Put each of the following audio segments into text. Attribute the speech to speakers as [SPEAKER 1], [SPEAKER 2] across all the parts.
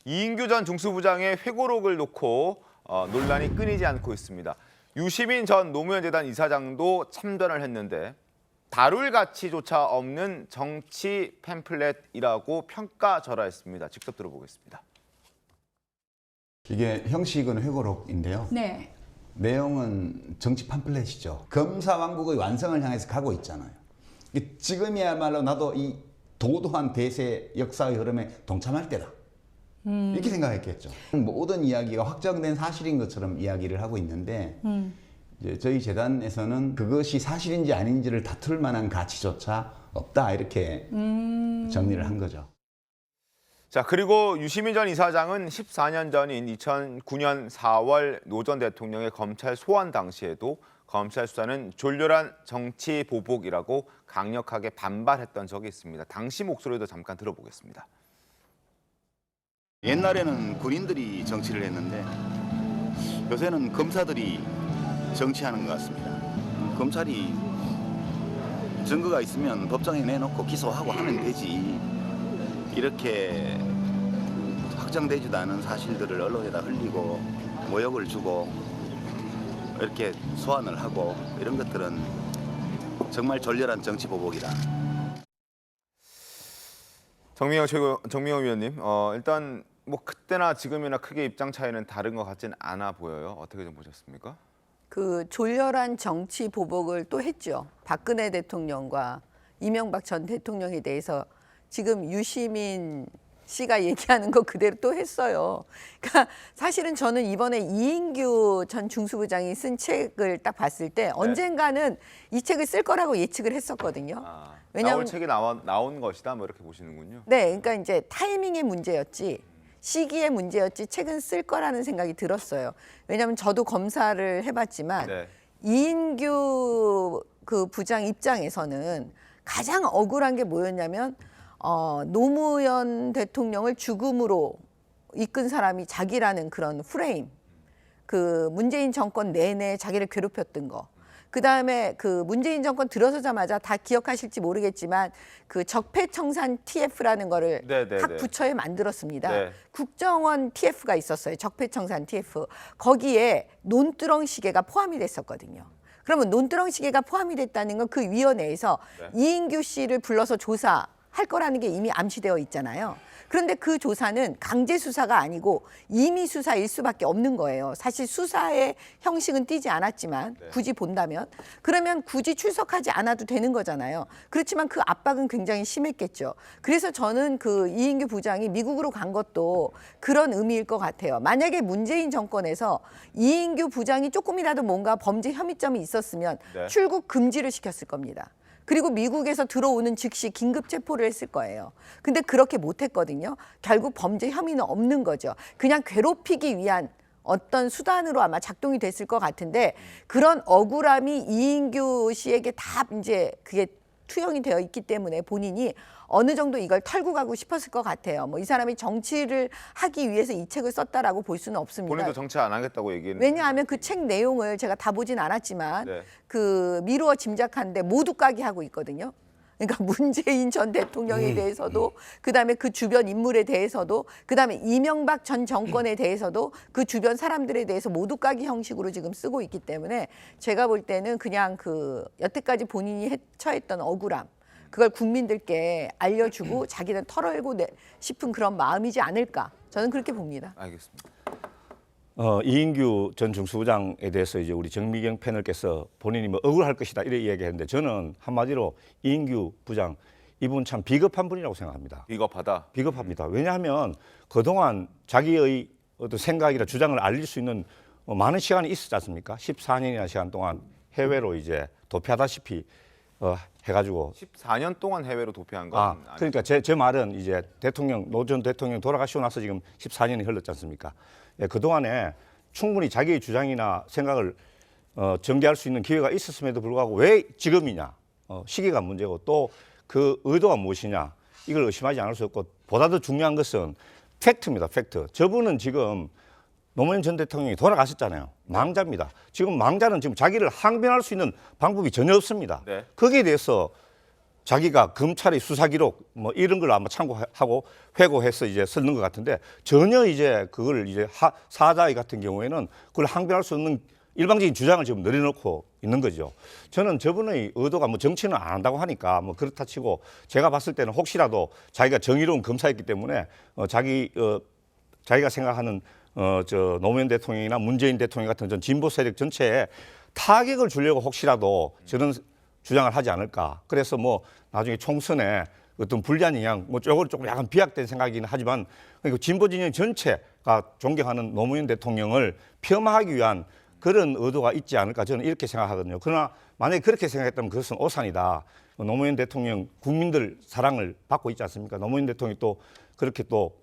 [SPEAKER 1] 이인규 전 중수부장의 회고록을 놓고 논란이 끊이지 않고 있습니다. 유시민 전 노무현재단 이사장도 참전을 했는데 다룰 가치조차 없는 정치 팸플렛이라고 평가절하했습니다. 직접 들어보겠습니다.
[SPEAKER 2] 이게 형식은 회고록인데요.
[SPEAKER 3] 네.
[SPEAKER 2] 내용은 정치 팜플렛이죠. 검사왕국의 완성을 향해서 가고 있잖아요. 지금이야말로 나도 이 도도한 대세 역사의 흐름에 동참할 때다. 이렇게 생각했겠죠. 모든 이야기가 확정된 사실인 것처럼 이야기를 하고 있는데 이제 저희 재단에서는 그것이 사실인지 아닌지를 다툴 만한 가치조차 없다 이렇게 정리를 한 거죠.
[SPEAKER 1] 자, 그리고 유시민 전 이사장은 14년 전인 2009년 4월 노 전 대통령의 검찰 소환 당시에도 검찰 수사는 졸렬한 정치 보복이라고 강력하게 반발했던 적이 있습니다. 당시 목소리도 잠깐 들어보겠습니다.
[SPEAKER 4] 옛날에는 군인들이 정치를 했는데 요새는 검사들이 정치하는 것 같습니다. 검찰이 증거가 있으면 법정에 내놓고 기소하고 하면 되지. 이렇게 확정되지도 않은 사실들을 언론에다 흘리고 모욕을 주고 이렇게 소환을 하고 이런 것들은 정말 졸렬한 정치 보복이다.
[SPEAKER 1] 정미영 위원님, 일단 뭐 그때나 지금이나 크게 입장 차이는 다른 것 같진 않아 보여요. 어떻게 좀 보셨습니까?
[SPEAKER 3] 그 졸렬한 정치 보복을 또 했죠. 박근혜 대통령과 이명박 전 대통령에 대해서 지금 유시민 씨가 얘기하는 거 그대로 또 했어요. 그러니까 사실은 저는 이번에 이인규 전 중수부장이 쓴 책을 딱 봤을 때 언젠가는 이 책을 쓸 거라고 예측을 했었거든요.
[SPEAKER 1] 나올 책이 나온 것이다, 뭐 이렇게 보시는군요.
[SPEAKER 3] 네, 그러니까 이제 타이밍의 문제였지 시기의 문제였지 책은 쓸 거라는 생각이 들었어요. 왜냐하면 저도 검사를 해봤지만 이인규 그 부장 입장에서는 가장 억울한 게 뭐였냐면 노무현 대통령을 죽음으로 이끈 사람이 자기라는 그런 프레임, 그 문재인 정권 내내 자기를 괴롭혔던 거. 그다음에 그 문재인 정권 들어서자마자 다 기억하실지 모르겠지만 그 적폐청산 TF라는 거를 각 부처에 만들었습니다. 국정원 TF가 있었어요. 적폐청산 TF. 거기에 논두렁 시계가 포함이 됐었거든요. 그러면 논두렁 시계가 포함이 됐다는 건 그 위원회에서 이인규 씨를 불러서 조사할 거라는 게 이미 암시되어 있잖아요. 그런데 그 조사는 강제 수사가 아니고 임의 수사일 수밖에 없는 거예요. 사실 수사의 형식은 띄지 않았지만 굳이 본다면 그러면 굳이 출석하지 않아도 되는 거잖아요. 그렇지만 그 압박은 굉장히 심했겠죠. 그래서 저는 그 이인규 부장이 미국으로 간 것도 그런 의미일 것 같아요. 만약에 문재인 정권에서 이인규 부장이 조금이라도 뭔가 범죄 혐의점이 있었으면 출국 금지를 시켰을 겁니다. 그리고 미국에서 들어오는 즉시 긴급 체포를 했을 거예요. 근데 그렇게 못했거든요. 결국 범죄 혐의는 없는 거죠. 그냥 괴롭히기 위한 어떤 수단으로 아마 작동이 됐을 것 같은데 그런 억울함이 이인규 씨에게 다 이제 그게 투영이 되어 있기 때문에 본인이 어느 정도 이걸 털고 가고 싶었을 것 같아요. 뭐 이 사람이 정치를 하기 위해서 이 책을 썼다라고 볼 수는 없습니다.
[SPEAKER 1] 본인도 정치 안 하겠다고 얘기했는데.
[SPEAKER 3] 왜냐하면 그 책 내용을 제가 다 보진 않았지만 그 미루어 짐작하는데 모두 까기 하고 있거든요. 그러니까 문재인 전 대통령에 대해서도 그다음에 그 주변 인물에 대해서도 그다음에 이명박 전 정권에 대해서도 그 주변 사람들에 대해서 모두 까기 형식으로 지금 쓰고 있기 때문에 제가 볼 때는 그냥 그 여태까지 본인이 처했던 억울함 그걸 국민들께 알려주고 자기는 털어내고 싶은 그런 마음이지 않을까 저는 그렇게 봅니다.
[SPEAKER 1] 알겠습니다.
[SPEAKER 5] 이인규 전 중수부장에 대해서 이제 우리 정미경 패널께서 본인이 뭐 억울할 것이다 이렇게 이야기했는데 저는 한마디로 이인규 부장 이분 참 비겁한 분이라고 생각합니다.
[SPEAKER 1] 비겁하다.
[SPEAKER 5] 비겁합니다. 왜냐하면 그동안 자기의 어떤 생각이나 주장을 알릴 수 있는 많은 시간이 있었지 않습니까? 14년이나 시간 동안 해외로 이제 도피하다시피 해가지고
[SPEAKER 1] 14년 동안 해외로 도피한 건
[SPEAKER 5] 그러니까 제 말은 이제 노 전 대통령 돌아가시고 나서 지금 14년이 흘렀지 않습니까? 예, 그동안에 충분히 자기의 주장이나 생각을 전개할 수 있는 기회가 있었음에도 불구하고 왜 지금이냐? 시기가 문제고 또 그 의도가 무엇이냐? 이걸 의심하지 않을 수 없고 보다 더 중요한 것은 팩트입니다. 팩트. 저분은 지금 노무현 전 대통령이 돌아가셨잖아요. 망자입니다. 지금 망자는 지금 자기를 항변할 수 있는 방법이 전혀 없습니다. 거기에 대해서 자기가 검찰의 수사 기록 뭐 이런 걸 아마 참고하고 회고해서 이제 쓰는 것 같은데 전혀 이제 그걸 이제 사자의 같은 경우에는 그걸 항변할 수 없는 일방적인 주장을 지금 내려놓고 있는 거죠. 저는 저분의 의도가 뭐 정치는 안 한다고 하니까 뭐 그렇다 치고 제가 봤을 때는 혹시라도 자기가 정의로운 검사였기 때문에 자기가 생각하는 저 노무현 대통령이나 문재인 대통령 같은 전 진보 세력 전체에 타격을 주려고 혹시라도 저런 주장을 하지 않을까. 그래서 뭐 나중에 총선에 어떤 불리한 영향, 뭐 저걸 조금 약간 비약된 생각이긴 하지만 그러니까 진보 진영 전체가 존경하는 노무현 대통령을 폄하하기 위한 그런 의도가 있지 않을까 저는 이렇게 생각하거든요. 그러나 만약에 그렇게 생각했다면 그것은 오산이다. 노무현 대통령 국민들 사랑을 받고 있지 않습니까? 노무현 대통령이 또 그렇게 또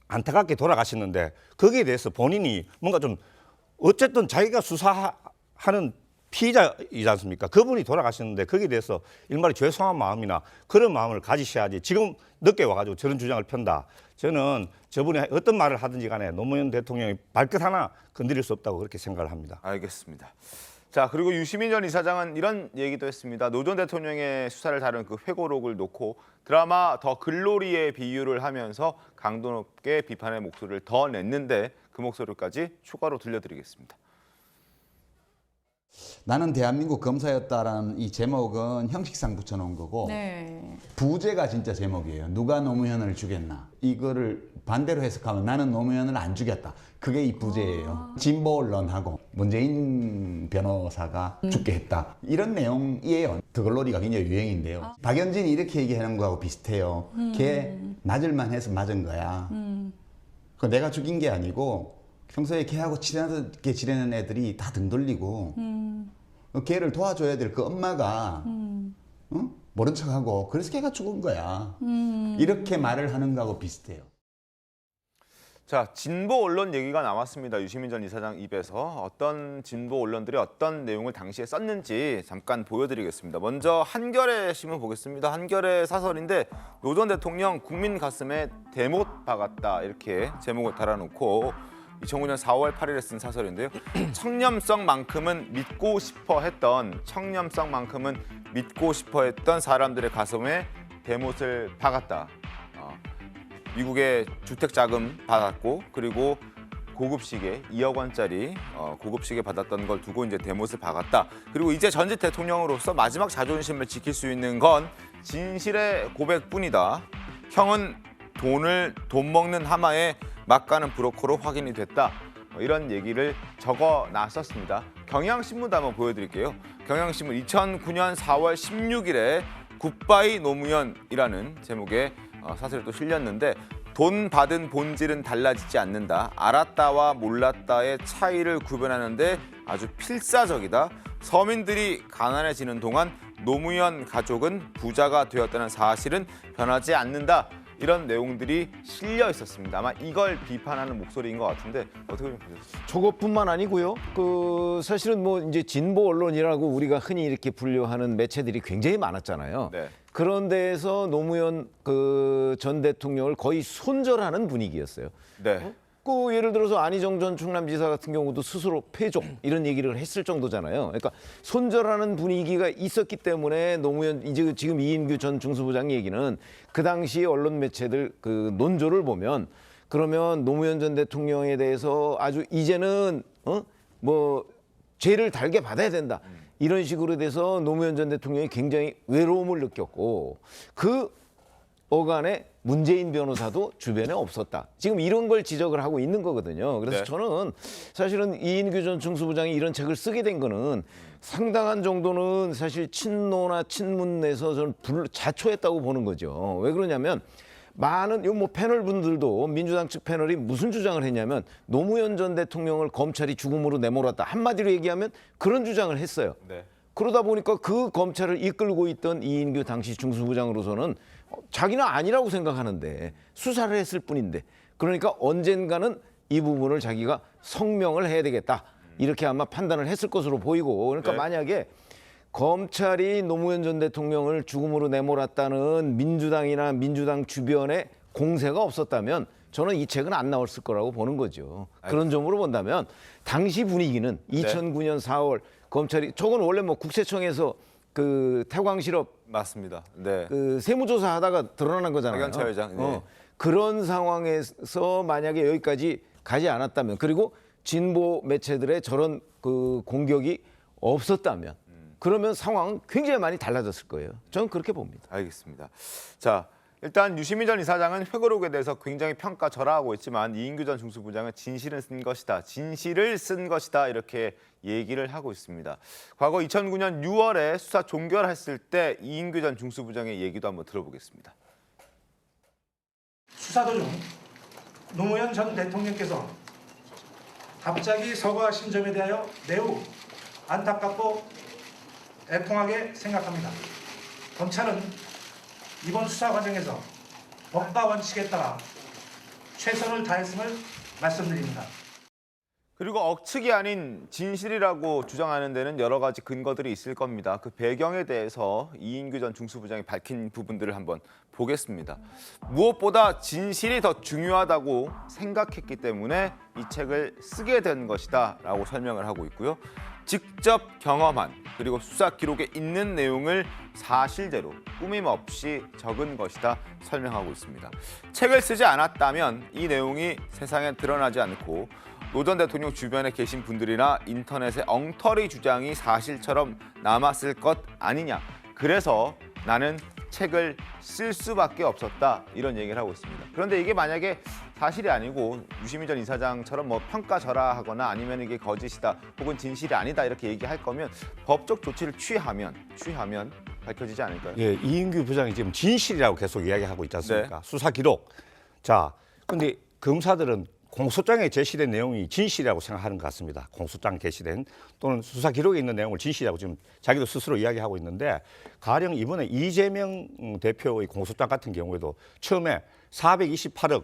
[SPEAKER 5] 안타깝게 돌아가셨는데 거기에 대해서 본인이 뭔가 좀 어쨌든 자기가 수사하는 피의자이지 않습니까? 그분이 돌아가셨는데 거기에 대해서 일말의 죄송한 마음이나 그런 마음을 가지셔야지 지금 늦게 와가지고 저런 주장을 편다. 저는 저분이 어떤 말을 하든지 간에 노무현 대통령의 발끝 하나 건드릴 수 없다고 그렇게 생각을 합니다.
[SPEAKER 1] 알겠습니다. 자, 그리고 유시민 전 이사장은 이런 얘기도 했습니다. 노 전 대통령의 수사를 다룬 그 회고록을 놓고 드라마 더 글로리에 비유를 하면서 강도 높게 비판의 목소리를 더 냈는데 그 목소리까지 추가로 들려드리겠습니다.
[SPEAKER 2] 나는 대한민국 검사였다라는 이 제목은 형식상 붙여놓은 거고
[SPEAKER 6] 네.
[SPEAKER 2] 부제가 진짜 제목이에요. 누가 노무현을 죽였나. 이거를 반대로 해석하면 나는 노무현을 안 죽였다. 그게 이 부제예요. 진보 언론하고 문재인 변호사가 죽게 했다. 이런 내용이에요. 더글로리가 굉장히 유행인데요. 박연진이 이렇게 얘기하는 거하고 비슷해요. 걔 맞을만 해서 맞은 거야. 그 내가 죽인 게 아니고 평소에 걔하고 친하게 지내는 애들이 다 등 돌리고 걔를 도와줘야 될 그 엄마가 모른 척하고 그래서 걔가 죽은 거야. 이렇게 말을 하는 거하고 비슷해요.
[SPEAKER 1] 자, 진보 언론 얘기가 나왔습니다. 유시민 전 이사장 입에서 어떤 진보 언론들이 어떤 내용을 당시에 썼는지 잠깐 보여드리겠습니다. 먼저 한겨레 신문 보겠습니다. 한겨레 사설인데 노 전 대통령 국민 가슴에 대못 박았다 이렇게 제목을 달아놓고 2005년 4월 8일에 쓴 사설인데요. 청렴성만큼은 믿고 싶어 했던 사람들의 가슴에 대못을 박았다. 미국의 주택 자금 받았고 그리고 고급 시계 2억 원짜리 고급 시계 받았던 걸 두고 이제 대못을 박았다. 그리고 이제 전직 대통령으로서 마지막 자존심을 지킬 수 있는 건 진실의 고백뿐이다. 형은 돈 먹는 하마에 막 가는 브로커로 확인이 됐다. 이런 얘기를 적어놨었습니다. 경향신문도 한번 보여드릴게요. 경향신문 2009년 4월 16일에 굿바이 노무현이라는 제목의 사설이 또 실렸는데 돈 받은 본질은 달라지지 않는다. 알았다와 몰랐다의 차이를 구별하는데 아주 필사적이다. 서민들이 가난해지는 동안 노무현 가족은 부자가 되었다는 사실은 변하지 않는다. 이런 내용들이 실려 있었습니다. 아마 이걸 비판하는 목소리인 것 같은데 어떻게 좀 보셨어요?
[SPEAKER 7] 저것뿐만 아니고요. 사실은 뭐 이제 진보 언론이라고 우리가 흔히 이렇게 분류하는 매체들이 굉장히 많았잖아요.
[SPEAKER 1] 네.
[SPEAKER 7] 그런 데에서 노무현 전 대통령을 거의 손절하는 분위기였어요.
[SPEAKER 1] 네.
[SPEAKER 7] 예를 들어서 안희정 전 충남지사 같은 경우도 스스로 패족 이런 얘기를 했을 정도잖아요. 그러니까 손절하는 분위기가 있었기 때문에 노무현 이제 지금 이인규 전 중수부장 얘기는 그 당시 언론 매체들 그 논조를 보면 그러면 노무현 전 대통령에 대해서 아주 이제는 뭐 죄를 달게 받아야 된다. 이런 식으로 돼서 노무현 전 대통령이 굉장히 외로움을 느꼈고 그 어간에 문재인 변호사도 주변에 없었다. 지금 이런 걸 지적을 하고 있는 거거든요. 그래서
[SPEAKER 1] 네.
[SPEAKER 7] 저는 사실은 이인규 전 중수부장이 이런 책을 쓰게 된 거는 상당한 정도는 사실 친노나 친문에서 저는 자초했다고 보는 거죠. 왜 그러냐면 많은 뭐 패널 분들도 민주당 측 패널이 무슨 주장을 했냐면 노무현 전 대통령을 검찰이 죽음으로 내몰았다. 한마디로 얘기하면 그런 주장을 했어요.
[SPEAKER 1] 네.
[SPEAKER 7] 그러다 보니까 그 검찰을 이끌고 있던 이인규 당시 중수부장으로서는 자기는 아니라고 생각하는데 수사를 했을 뿐인데 그러니까 언젠가는 이 부분을 자기가 성명을 해야 되겠다. 이렇게 아마 판단을 했을 것으로 보이고 그러니까
[SPEAKER 1] 네.
[SPEAKER 7] 만약에 검찰이 노무현 전 대통령을 죽음으로 내몰았다는 민주당이나 민주당 주변에 공세가 없었다면 저는 이 책은 안 나왔을 거라고 보는 거죠. 그런 점으로 본다면 당시 분위기는 2009년 4월 검찰이 저건 원래 뭐 국세청에서 그 태광실업
[SPEAKER 1] 맞습니다. 네.
[SPEAKER 7] 그 세무조사 하다가 드러난 거잖아요.
[SPEAKER 1] 박영차 회장, 네.
[SPEAKER 7] 그런 상황에서 만약에 여기까지 가지 않았다면, 그리고 진보 매체들의 저런 그 공격이 없었다면, 그러면 상황은 굉장히 많이 달라졌을 거예요. 저는 그렇게 봅니다.
[SPEAKER 1] 알겠습니다. 자, 일단 유시민 전 이사장은 회고록에 대해서 굉장히 평가절하하고 있지만 이인규 전 중수부장은 진실을 쓴 것이다 이렇게 얘기를 하고 있습니다. 과거 2009년 6월에 수사 종결했을 때 이인규 전 중수부장의 얘기도 한번 들어보겠습니다.
[SPEAKER 6] 수사 도중 노무현 전 대통령께서 갑자기 서거하신 점에 대하여 매우 안타깝고 애통하게 생각합니다. 검찰은 이번 수사 과정에서 법과 원칙에 따라 최선을 다했음을 말씀드립니다.
[SPEAKER 1] 그리고 억측이 아닌 진실이라고 주장하는 데는 여러 가지 근거들이 있을 겁니다. 그 배경에 대해서 이인규 전 중수부장이 밝힌 부분들을 한번 보겠습니다. 무엇보다 진실이 더 중요하다고 생각했기 때문에 이 책을 쓰게 된 것이다라고 설명을 하고 있고요. 직접 경험한 그리고 수사 기록에 있는 내용을 사실대로 꾸밈 없이 적은 것이다 설명하고 있습니다. 책을 쓰지 않았다면 이 내용이 세상에 드러나지 않고 노 전 대통령 주변에 계신 분들이나 인터넷의 엉터리 주장이 사실처럼 남았을 것 아니냐. 그래서 나는 책을 쓸 수밖에 없었다 이런 얘기를 하고 있습니다. 그런데 이게 만약에 사실이 아니고 유시민 전 이사장처럼 뭐 평가절하하거나 아니면 이게 거짓이다 혹은 진실이 아니다 이렇게 얘기할 거면 법적 조치를 취하면 밝혀지지 않을까요?
[SPEAKER 5] 예, 이인규 부장이 지금 진실이라고 계속 이야기하고 있지 않습니까?
[SPEAKER 1] 네.
[SPEAKER 5] 수사 기록. 자, 근데 검사들은 공소장에 제시된 내용이 진실이라고 생각하는 것 같습니다. 공소장 게시된 또는 수사 기록에 있는 내용을 진실이라고 지금 자기도 스스로 이야기하고 있는데, 가령 이번에 이재명 대표의 공소장 같은 경우에도 처음에 428억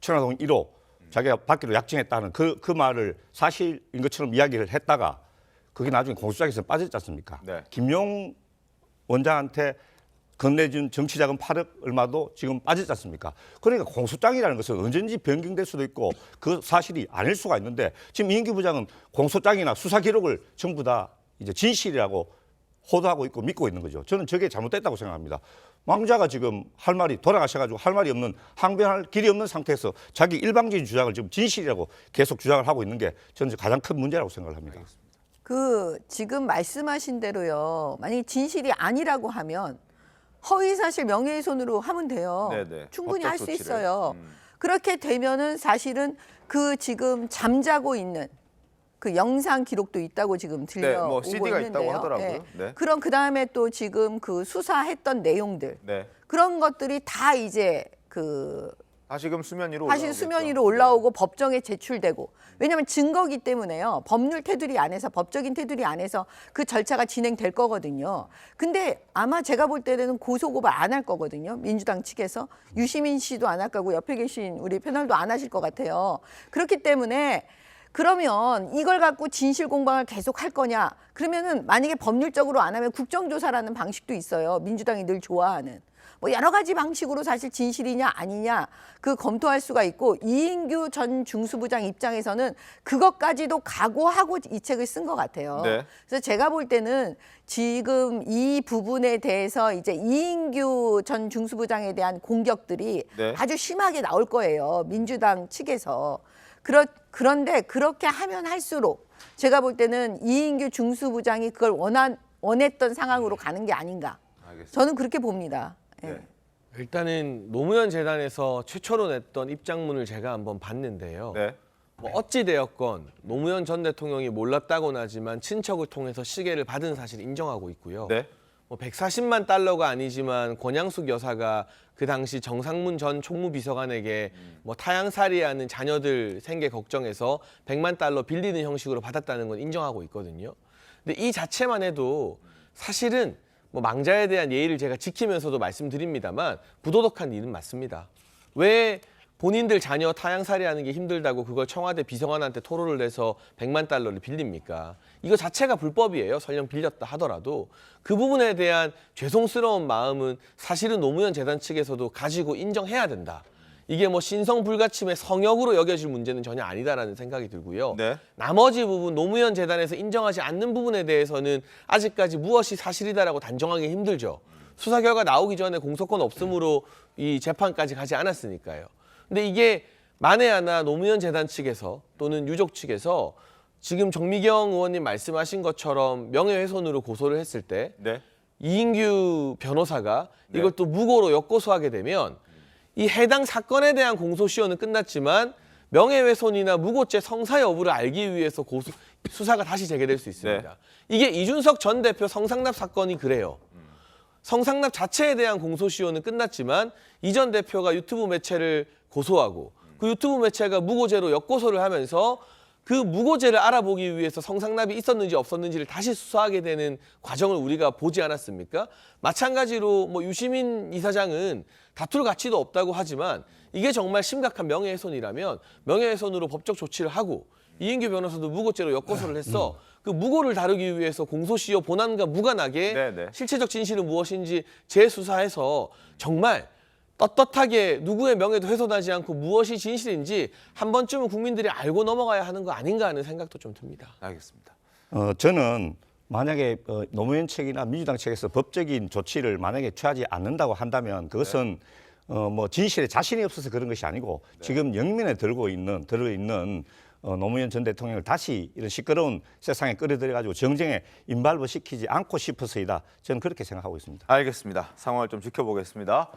[SPEAKER 5] 천화동 1호 자기가 받기로 약정했다는 그 말을 사실인 것처럼 이야기를 했다가 그게 나중에 공소장에서 빠졌지 않습니까?
[SPEAKER 1] 네.
[SPEAKER 5] 김용 원장한테 건네준 정치자금 8억 얼마도 지금 빠졌지 않습니까? 그러니까 공소장이라는 것은 언제든지 변경될 수도 있고 그 사실이 아닐 수가 있는데, 지금 이인규 부장은 공소장이나 수사 기록을 전부 다 이제 진실이라고 호도하고 있고 믿고 있는 거죠. 저는 저게 잘못됐다고 생각합니다. 왕자가 지금 할 말이 돌아가셔가지고 할 말이 없는, 항변할 길이 없는 상태에서 자기 일방적인 주장을 지금 진실이라고 계속 주장을 하고 있는 게 저는 가장 큰 문제라고 생각을 합니다.
[SPEAKER 3] 그 지금 말씀하신 대로요. 만약에 진실이 아니라고 하면 허위사실 명예훼손으로 하면 돼요.
[SPEAKER 1] 네네.
[SPEAKER 3] 충분히
[SPEAKER 1] 법적
[SPEAKER 3] 할 수
[SPEAKER 1] 조치를.
[SPEAKER 3] 있어요. 그렇게 되면은 사실은 그 지금 잠자고 있는 그 영상 기록도 있다고 지금 들려오고
[SPEAKER 1] 뭐 CD가
[SPEAKER 3] 있는데요.
[SPEAKER 1] 있다고 하더라고요. 네.
[SPEAKER 3] 그럼 그 다음에 또 지금 그 수사했던 내용들
[SPEAKER 1] 네.
[SPEAKER 3] 그런 것들이 다 이제 그
[SPEAKER 1] 다시금 수면 위로
[SPEAKER 3] 다시
[SPEAKER 1] 올라오겠죠.
[SPEAKER 3] 수면 위로 올라오고 법정에 제출되고, 왜냐하면 증거기 때문에요. 법률 테두리 안에서, 법적인 테두리 안에서 그 절차가 진행될 거거든요. 근데 아마 제가 볼 때는 고소고발 안 할 거거든요. 민주당 측에서. 유시민 씨도 안 할 거고 옆에 계신 우리 패널도 안 하실 것 같아요. 그렇기 때문에 그러면 이걸 갖고 진실 공방을 계속 할 거냐? 그러면은 만약에 법률적으로 안 하면 국정조사라는 방식도 있어요. 민주당이 늘 좋아하는. 뭐 여러 가지 방식으로 사실 진실이냐 아니냐 그 검토할 수가 있고, 이인규 전 중수부장 입장에서는 그것까지도 각오하고 이 책을 쓴 것 같아요.
[SPEAKER 1] 네.
[SPEAKER 3] 그래서 제가 볼 때는 지금 이 부분에 대해서 이제 이인규 전 중수부장에 대한 공격들이
[SPEAKER 1] 네.
[SPEAKER 3] 아주 심하게 나올 거예요. 민주당 측에서. 그런데 그렇게 하면 할수록 제가 볼 때는 이인규 중수부장이 그걸 원했던 상황으로 가는 게 아닌가.
[SPEAKER 1] 알겠습니다.
[SPEAKER 3] 저는 그렇게 봅니다. 예.
[SPEAKER 1] 네.
[SPEAKER 8] 일단은 노무현 재단에서 최초로 냈던 입장문을 제가 한번 봤는데요.
[SPEAKER 1] 네.
[SPEAKER 8] 뭐 어찌 되었건 노무현 전 대통령이 몰랐다고는 하지만 친척을 통해서 시계를 받은 사실을 인정하고 있고요.
[SPEAKER 1] 네.
[SPEAKER 8] 뭐 140만 달러가 아니지만 권양숙 여사가 그 당시 정상문 전 총무비서관에게 뭐 타양살이하는 자녀들 생계 걱정해서 100만 달러 빌리는 형식으로 받았다는 건 인정하고 있거든요. 근데 이 자체만 해도 사실은 뭐 망자에 대한 예의를 제가 지키면서도 말씀드립니다만 부도덕한 일은 맞습니다. 왜 본인들 자녀 타양살이하는 게 힘들다고 그걸 청와대 비서관한테 토로를 내서 100만 달러를 빌립니까? 이거 자체가 불법이에요. 설령 빌렸다 하더라도. 그 부분에 대한 죄송스러운 마음은 사실은 노무현 재단 측에서도 가지고 인정해야 된다. 이게 뭐 신성 불가침의 성역으로 여겨질 문제는 전혀 아니다라는 생각이 들고요.
[SPEAKER 1] 네.
[SPEAKER 8] 나머지 부분 노무현 재단에서 인정하지 않는 부분에 대해서는 아직까지 무엇이 사실이다라고 단정하기 힘들죠. 수사 결과 나오기 전에 공소권 없음으로 이 재판까지 가지 않았으니까요. 근데 이게 만에 하나 노무현 재단 측에서 또는 유족 측에서 지금 정미경 의원님 말씀하신 것처럼 명예훼손으로 고소를 했을 때
[SPEAKER 1] 네.
[SPEAKER 8] 이인규 변호사가
[SPEAKER 1] 네.
[SPEAKER 8] 이걸 또 무고로 역고소하게 되면 이 해당 사건에 대한 공소시효는 끝났지만 명예훼손이나 무고죄 성사 여부를 알기 위해서 수사가 다시 재개될 수 있습니다.
[SPEAKER 1] 네.
[SPEAKER 8] 이게 이준석 전 대표 성상납 사건이 그래요. 성상납 자체에 대한 공소시효는 끝났지만 이 전 대표가 유튜브 매체를 고소하고 그 유튜브 매체가 무고죄로 역고소를 하면서 그 무고죄를 알아보기 위해서 성상납이 있었는지 없었는지를 다시 수사하게 되는 과정을 우리가 보지 않았습니까? 마찬가지로 뭐 유시민 이사장은 다툴 가치도 없다고 하지만 이게 정말 심각한 명예훼손이라면 명예훼손으로 법적 조치를 하고 이인규 변호사도 무고죄로 역고소를 했어. 그 무고를 다루기 위해서 공소시효 본안과 무관하게
[SPEAKER 1] 네네.
[SPEAKER 8] 실체적 진실은 무엇인지 재수사해서 정말 떳떳하게 누구의 명예도 훼손하지 않고 무엇이 진실인지 한 번쯤은 국민들이 알고 넘어가야 하는 거 아닌가 하는 생각도 좀 듭니다.
[SPEAKER 1] 알겠습니다.
[SPEAKER 5] 저는 만약에 노무현 측이나 민주당 측에서 법적인 조치를 만약에 취하지 않는다고 한다면 그것은 뭐 진실에 자신이 없어서 그런 것이 아니고 지금 영면에 들어있는 노무현 전 대통령을 다시 이런 시끄러운 세상에 끌어들여가지고 정쟁에 인발부 시키지 않고 싶어서이다. 저는 그렇게 생각하고 있습니다.
[SPEAKER 1] 알겠습니다. 상황을 좀 지켜보겠습니다.